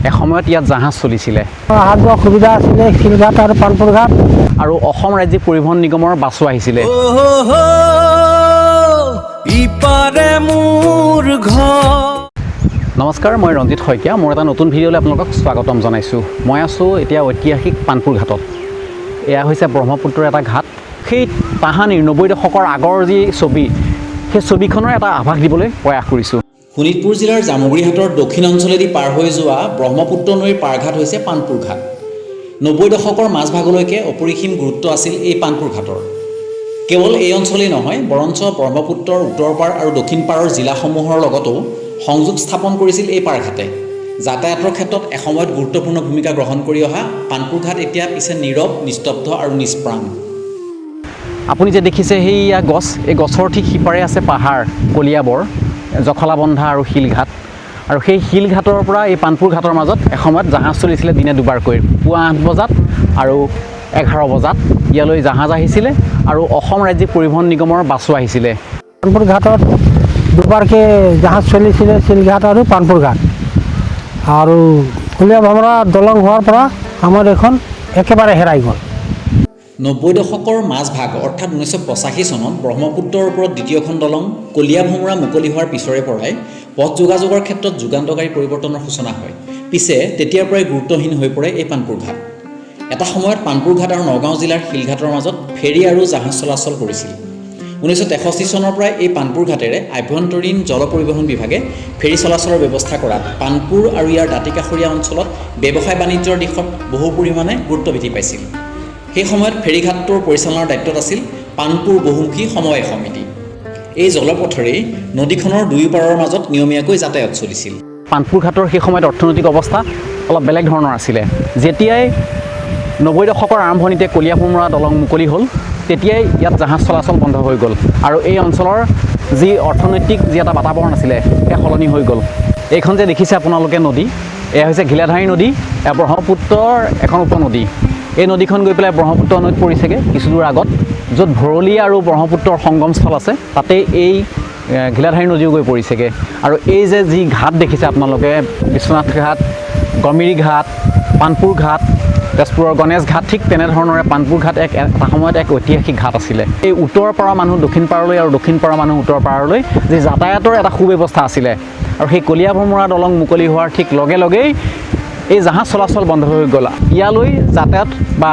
এসময়ত ইয়াত জাহাজ চলিছিলে অহা যোৱা সুবিধা আছিলে শিলঘাট আৰু পানপুৰ ঘাট আৰু অসম ৰাজ্যিক পৰিবহণ নিগমৰ বাছো আহিছিলে। নমস্কাৰ, মই ৰঞ্জিত শইকীয়া। মোৰ এটা নতুন ভিডিঅ'লৈ আপোনালোকক স্বাগতম জনাইছোঁ। মই আছোঁ এতিয়া ঐতিহাসিক পানপুৰ ঘাটত। এয়া হৈছে ব্ৰহ্মপুত্ৰৰ এটা ঘাট। সেই তাহানিৰ 90 দশকৰ আগৰ যি ছবি, সেই ছবিখনৰ এটা আভাস দিবলৈ প্ৰয়াস কৰিছোঁ। শোণিতপুৰ জিলাৰ জামুগুৰিহাটৰ দক্ষিণ অঞ্চলেদি পাৰ হৈ যোৱা ব্ৰহ্মপুত্ৰ নৈৰ পাৰঘাট হৈছে পানপুৰ ঘাট। 90 দশকৰ মাজভাগলৈকে অপৰিসীম গুৰুত্ব আছিল এই পানপুৰ ঘাটৰ। কেৱল এই অঞ্চলেই নহয়, বৰঞ্চ ব্ৰহ্মপুত্ৰৰ উত্তৰ পাৰ আৰু দক্ষিণ পাৰৰ জিলাসমূহৰ লগতো সংযোগ স্থাপন কৰিছিল এই পাৰঘাটে। যাতায়াতৰ ক্ষেত্ৰত এসময়ত গুৰুত্বপূৰ্ণ ভূমিকা গ্ৰহণ কৰি অহা পানপুৰ ঘাট এতিয়া পিছে নীৰৱ, নিস্তব্ধ আৰু নিষ্প্ৰাণ। আপুনি যে দেখিছে সেইয়া গছ, এই গছৰ ঠিক সিপাৰে আছে পাহাৰ, কলিয়াবৰ, জখলাবন্ধা আৰু শিলঘাট। আৰু সেই শিলঘাটৰ পৰা এই পানপুৰ ঘাটৰ মাজত এসময়ত জাহাজ চলিছিলে দিনে দুবাৰকৈ। পুৱা 8 বজাত আৰু 11 বজাত ইয়ালৈ জাহাজ আহিছিলে আৰু অসম ৰাজ্যিক পৰিবহণ নিগমৰ বাছো আহিছিলে। পানপুৰ ঘাটত দুবাৰকৈ জাহাজ চলিছিলে, শিলঘাট আৰু পানপুৰ ঘাট। আৰু কলীয়া ভমৰা দলং হোৱাৰ পৰা আমাৰ এখন একেবাৰে হেৰাই গ'ল। 90 দশকৰ মাজভাগ অৰ্থাৎ 1985 চনত ব্ৰহ্মপুত্ৰৰ ওপৰত দ্বিতীয়খন দলং কলীয়া ভোমোৰা মুকলি হোৱাৰ পিছৰে পৰাই পথ যোগাযোগৰ ক্ষেত্ৰত যুগান্তকাৰী পৰিৱৰ্তনৰ সূচনা হয়। পিছে তেতিয়াৰ পৰাই গুৰুত্বহীন হৈ পৰে এই পানপুৰ ঘাট। এটা সময়ত পানপুৰ ঘাট আৰু নগাঁও জিলাৰ শিলঘাটৰ মাজত ফেৰী আৰু জাহাজ চলাচল কৰিছিল। 1963 চনৰ পৰাই এই পানপুৰ ঘাটেৰে আভ্যন্তৰীণ জল পৰিবহণ বিভাগে ফেৰী চলাচলৰ ব্যৱস্থা কৰাত পানপুৰ আৰু ইয়াৰ দাঁতিকাষৰীয়া অঞ্চলত ব্যৱসায় বাণিজ্যৰ দিশত বহু পৰিমাণে গুৰুত্ব বৃদ্ধি পাইছিল। সেই সময়ত ফেৰীঘাটটোৰ পৰিচালনাৰ দায়িত্বত আছিল পানপুৰ বহুমুখী সমবায় সমিতি। এই জলপথৰেই নদীখনৰ দুয়োপাৰৰ মাজত নিয়মীয়াকৈ যাতায়াত চলিছিল। পানপুৰ ঘাটৰ সেই সময়ত অৰ্থনৈতিক অৱস্থা অলপ বেলেগ ধৰণৰ আছিলে। যেতিয়াই 90 দশকৰ আৰম্ভণিতে কলীয়া ভোমোৰা দলং মুকলি হ'ল, তেতিয়াই ইয়াত জাহাজ চলাচল বন্ধ হৈ গ'ল আৰু এই অঞ্চলৰ যি অৰ্থনৈতিক যি এটা বাতাবৰণ আছিলে, সেয়া সলনি হৈ গ'ল। এইখন যে দেখিছে আপোনালোকে নদী, এয়া হৈছে ঘিলাধাৰী নদী, এয়া ব্ৰহ্মপুত্ৰৰ এখন উপনদী। এই নদীখন গৈ পেলাই ব্ৰহ্মপুত্ৰ নৈত পৰিছেগৈ কিছুদূৰ আগত। য'ত ভৰলী আৰু ব্ৰহ্মপুত্ৰৰ সংগমস্থল আছে, তাতেই এই ঘিলাধাৰী নদীও গৈ পৰিছেগৈ। আৰু এই যে যি ঘাট দেখিছে আপোনালোকে, বিশ্বনাথ ঘাট, গমিৰি ঘাট, পানপুৰ ঘাট, তেজপুৰৰ গণেশ ঘাট, ঠিক তেনেধৰণৰে পানপুৰ ঘাট এটা সময়ত এক ঐতিহাসিক ঘাট আছিলে। এই উত্তৰ পাৰৰ মানুহ দক্ষিণ পাৰলৈ আৰু দক্ষিণ পাৰৰ মানুহ উত্তৰ পাৰলৈ যি যাতায়াতৰ এটা সুব্যৱস্থা আছিলে। আৰু সেই কলীয়া ভোমোৰা দলং মুকলি হোৱাৰ ঠিক লগে লগেই এই জাহাজ চলাচল বন্ধ হৈ গ'ল। ইয়ালৈ যাতায়াত বা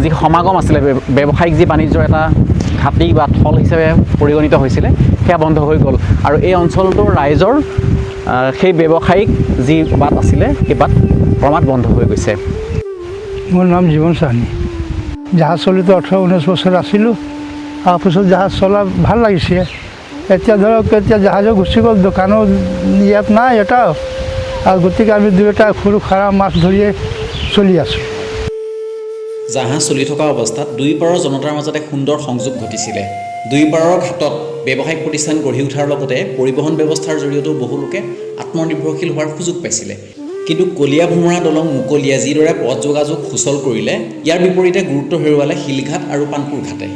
যি সমাগম আছিলে, ব্যৱসায়িক যি বাণিজ্যৰ এটা ঘাটি বা থল হিচাপে পৰিগণিত হৈছিলে, সেয়া বন্ধ হৈ গ'ল। আৰু এই অঞ্চলটোৰ ৰাইজৰ সেই ব্যৱসায়িক যি বাট আছিলে, সেই বাট ক্ৰমাৎ বন্ধ হৈ গৈছে। মোৰ নাম জীৱন চাহনী। জাহাজ চলিতো 18-19 বছৰ আছিলোঁ। তাৰপিছত জাহাজ চলা ভাল লাগিছে। এতিয়া ধৰক এতিয়া জাহাজো গুচি গ'ল, দোকানো ইয়াত নাই এটাও। আৰু গতিকে আমি দুয়োটা সৰু খাৰা মাছ ধৰিয়ে চলি আছোঁ। জাহাজ চলি থকা অৱস্থাত দুই পাৰৰ জনতাৰ মাজত এক সুন্দৰ সংযোগ ঘটিছিলে। দুই পাৰৰ ঘাটত ব্যৱসায়িক প্ৰতিষ্ঠান গঢ়ি উঠাৰ লগতে পৰিবহণ ব্যৱস্থাৰ জৰিয়তেও বহু লোকে আত্মনিৰ্ভৰশীল হোৱাৰ সুযোগ পাইছিলে। কিন্তু কলীয়া ভোমোৰা দলং মুকলিয়ে যিদৰে পথ যোগাযোগ সুচল কৰিলে, ইয়াৰ বিপৰীতে গুৰুত্ব হেৰুৱালে শিলঘাট আৰু পানপুৰ ঘাটে।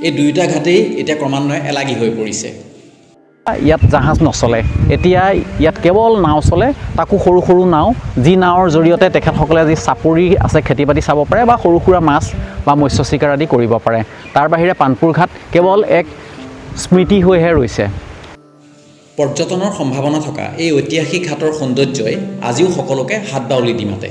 এই দুয়োটা ঘাটেই এতিয়া ক্ৰমান্বয়ে এলাগী হৈ পৰিছে। ইয়াত জাহাজ নচলে। এতিয়া ইয়াত কেৱল নাও চলে, তাকো সৰু সৰু নাও, যি নাৱৰ জৰিয়তে তেখেতসকলে যি চাপৰি আছে খেতি বাতি চাব পাৰে বা সৰু সুৰা মাছ বা মৎস্য চিকাৰ আদি কৰিব পাৰে। তাৰ বাহিৰে পানপুৰ ঘাট কেৱল এক স্মৃতি হৈহে ৰৈছে। পৰ্যটনৰ সম্ভাৱনা থকা এই ঐতিহাসিক ঘাটৰ সৌন্দৰ্যই আজিও সকলোকে হাত বাউলি দি মাতে।